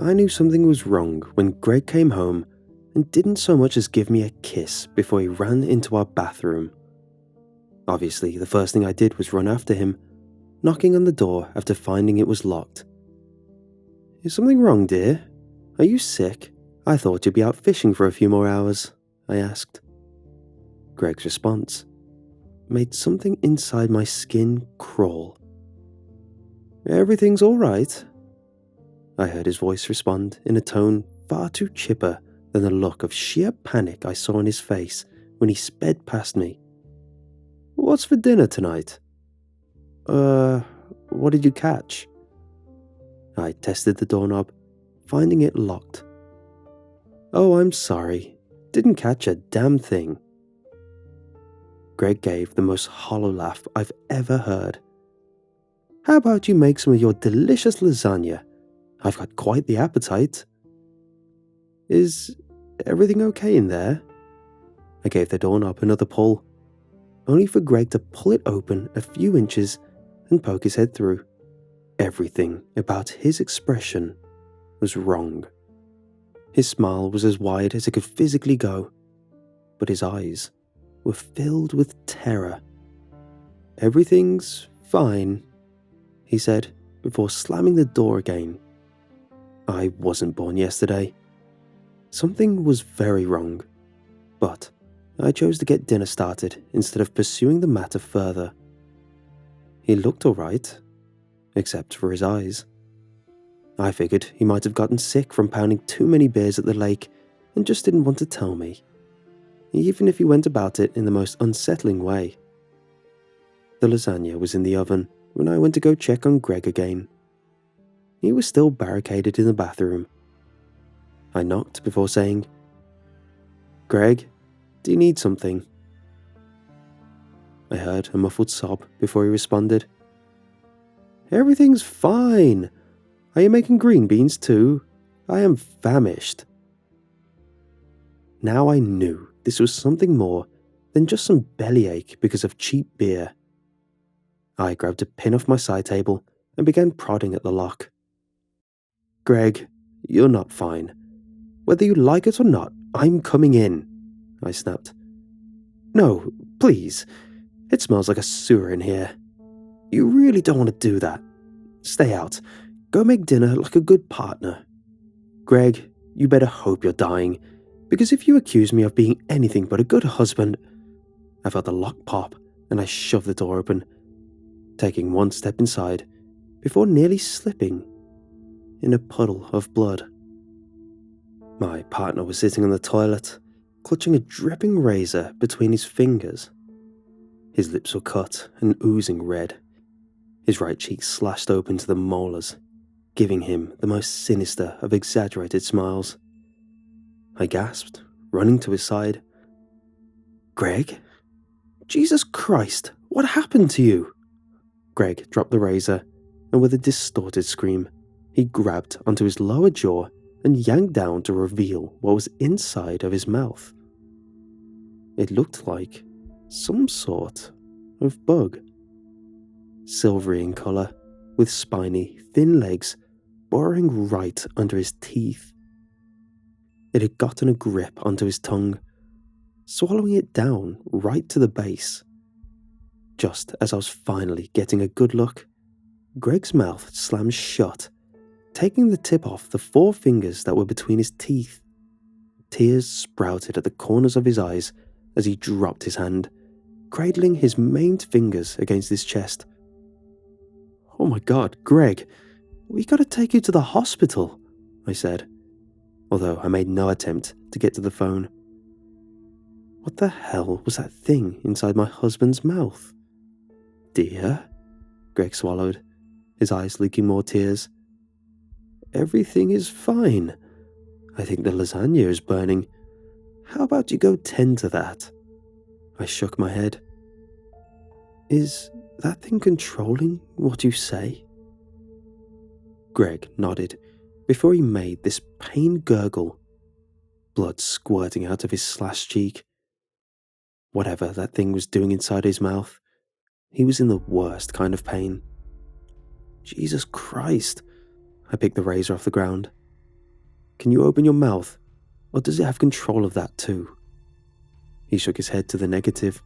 I knew something was wrong when Greg came home and didn't so much as give me a kiss before he ran into our bathroom. Obviously, the first thing I did was run after him, knocking on the door after finding it was locked. "Is something wrong, dear? Are you sick? I thought you'd be out fishing for a few more hours," I asked. Greg's response made something inside my skin crawl. "Everything's all right," I heard his voice respond in a tone far too chipper than the look of sheer panic I saw on his face when he sped past me. "What's for dinner tonight?" What did you catch?" I tested the doorknob, finding it locked. "Oh, I'm sorry. Didn't catch a damn thing." Greg gave the most hollow laugh I've ever heard. "How about you make some of your delicious lasagna? I've got quite the appetite." "Is everything okay in there?" I gave the doorknob another pull, only for Greg to pull it open a few inches and poke his head through. Everything about his expression was wrong. His smile was as wide as it could physically go, but his eyes were filled with terror. "Everything's fine," he said before slamming the door again. I wasn't born yesterday. Something was very wrong, but I chose to get dinner started instead of pursuing the matter further. He looked alright, except for his eyes. I figured he might have gotten sick from pounding too many beers at the lake and just didn't want to tell me, even if he went about it in the most unsettling way. The lasagna was in the oven when I went to go check on Greg again. He was still barricaded in the bathroom. I knocked before saying, "Greg, do you need something?" I heard a muffled sob before he responded. "Everything's fine. Are you making green beans too? I am famished." Now I knew this was something more than just some bellyache because of cheap beer. I grabbed a pin off my side table and began prodding at the lock. "Greg, you're not fine. Whether you like it or not, I'm coming in," I snapped. "No, please. It smells like a sewer in here. You really don't want to do that. Stay out. Go make dinner like a good partner. Greg, you better hope you're dying, because if you accuse me of being anything but a good husband..." I felt the lock pop and I shoved the door open, taking one step inside before nearly slipping in a puddle of blood. My partner was sitting on the toilet, clutching a dripping razor between his fingers. His lips were cut and oozing red. His right cheek slashed open to the molars, giving him the most sinister of exaggerated smiles. I gasped, running to his side. "Greg? Jesus Christ, what happened to you?" Greg dropped the razor, and with a distorted scream, he grabbed onto his lower jaw and yanked down to reveal what was inside of his mouth. It looked like some sort of bug. Silvery in color, with spiny, thin legs burrowing right under his teeth. It had gotten a grip onto his tongue, swallowing it down right to the base. Just as I was finally getting a good look, Greg's mouth slammed shut, taking the tip off the 4 fingers that were between his teeth. Tears sprouted at the corners of his eyes as he dropped his hand, cradling his maimed fingers against his chest. "Oh my God, Greg, we gotta take you to the hospital," I said, although I made no attempt to get to the phone. What the hell was that thing inside my husband's mouth? "Dear?" Greg swallowed, his eyes leaking more tears. "Everything is fine. I think the lasagna is burning. How about you go tend to that?" I shook my head. "Is that thing controlling what you say?" Greg nodded before he made this pain gurgle, blood squirting out of his slashed cheek. Whatever that thing was doing inside his mouth, he was in the worst kind of pain. Jesus Christ! I picked the razor off the ground. can you open your mouth? Or does it have control of that too? He shook his head to the negative.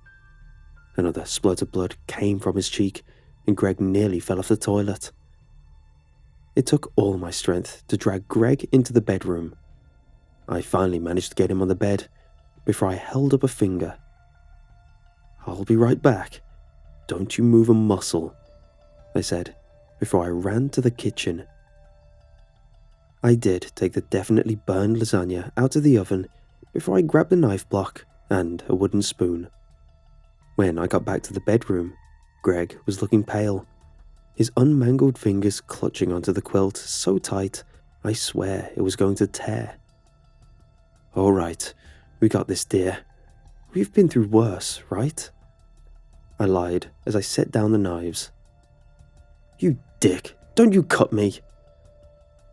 Another splurt of blood came from his cheek, and Greg nearly fell off the toilet. It took all my strength to drag Greg into the bedroom. I finally managed to get him on the bed before I held up a finger. "I'll be right back. Don't you move a muscle," I said before I ran to the kitchen. I did take the definitely burned lasagna out of the oven before I grabbed a knife block and a wooden spoon. When I got back to the bedroom, Greg was looking pale, his unmangled fingers clutching onto the quilt so tight I swear it was going to tear. "All right, we got this, dear. We've been through worse, right?" I lied as I set down the knives. "You dick, don't you cut me!"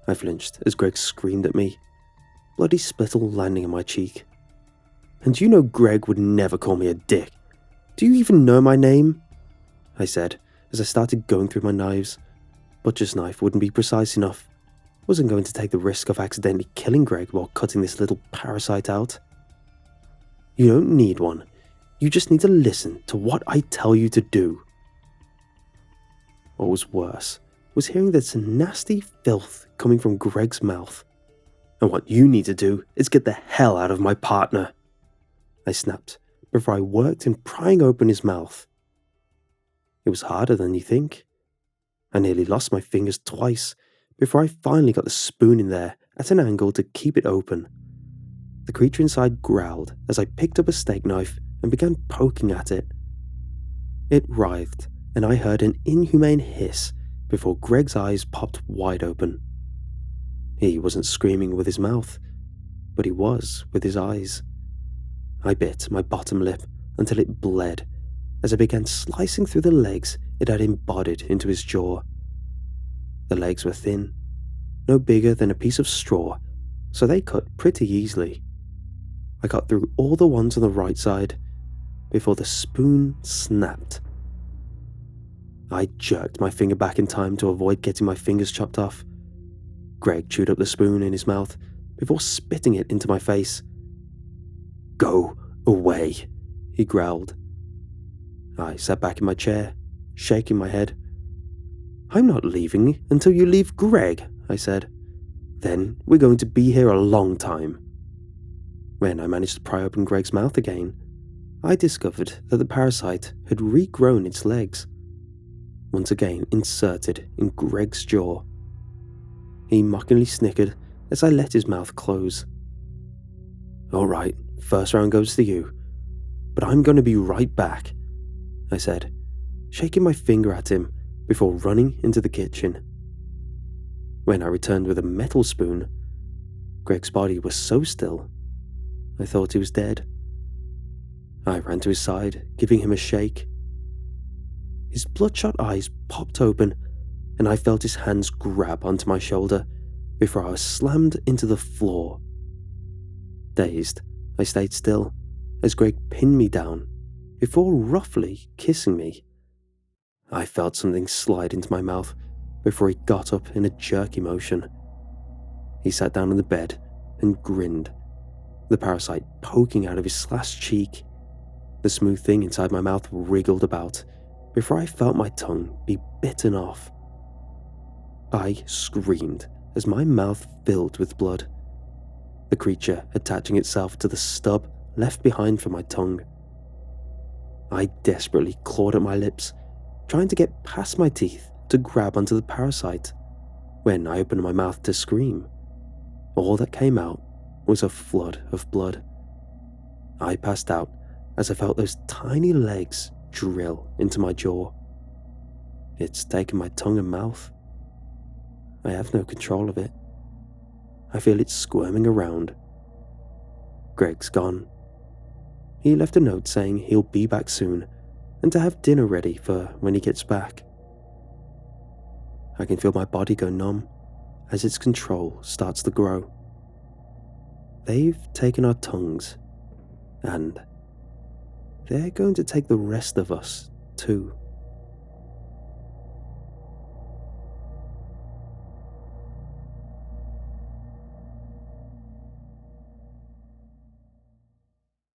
I flinched as Greg screamed at me, bloody spittle landing on my cheek. "And you know Greg would never call me a dick. Do you even know my name?" I said as I started going through my knives. Butcher's knife wouldn't be precise enough. Wasn't going to take the risk of accidentally killing Greg while cutting this little parasite out. "You don't need one. You just need to listen to what I tell you to do." What was worse was hearing this nasty filth coming from Greg's mouth. "And what you need to do is get the hell out of my partner," I snapped before I worked in prying open his mouth. It was harder than you think. I nearly lost my fingers twice before I finally got the spoon in there at an angle to keep it open. The creature inside growled as I picked up a steak knife and began poking at it. It writhed, and I heard an inhumane hiss before Greg's eyes popped wide open. He wasn't screaming with his mouth, but he was with his eyes. I bit my bottom lip until it bled as I began slicing through the legs it had embodied into his jaw. The legs were thin, no bigger than a piece of straw, so they cut pretty easily. I got through all the ones on the right side before the spoon snapped. I jerked my finger back in time to avoid getting my fingers chopped off. Greg chewed up the spoon in his mouth before spitting it into my face. "Go away," he growled. I sat back in my chair, shaking my head. "I'm not leaving until you leave Greg," I said. "Then we're going to be here a long time." When I managed to pry open Greg's mouth again, I discovered that the parasite had regrown its legs, once again inserted in Greg's jaw. He mockingly snickered as I let his mouth close. "All right, first round goes to you, but I'm going to be right back," I said, shaking my finger at him before running into the kitchen. When I returned with a metal spoon, Greg's body was so still, I thought he was dead. I ran to his side, giving him a shake. His bloodshot eyes popped open, and I felt his hands grab onto my shoulder before I was slammed into the floor. Dazed, I stayed still as Greg pinned me down before roughly kissing me. I felt something slide into my mouth before he got up in a jerky motion. He sat down on the bed and grinned, the parasite poking out of his slashed cheek. The smooth thing inside my mouth wriggled about before I felt my tongue be bitten off. I screamed as my mouth filled with blood, the creature attaching itself to the stub left behind for my tongue. I desperately clawed at my lips, trying to get past my teeth to grab onto the parasite. When I opened my mouth to scream, all that came out was a flood of blood. I passed out as I felt those tiny legs drill into my jaw. It's taken my tongue and mouth. I have no control of it. I feel it squirming around. Greg's gone. He left a note saying he'll be back soon and to have dinner ready for when he gets back. I can feel my body go numb as its control starts to grow. They've taken our tongues, and they're going to take the rest of us too.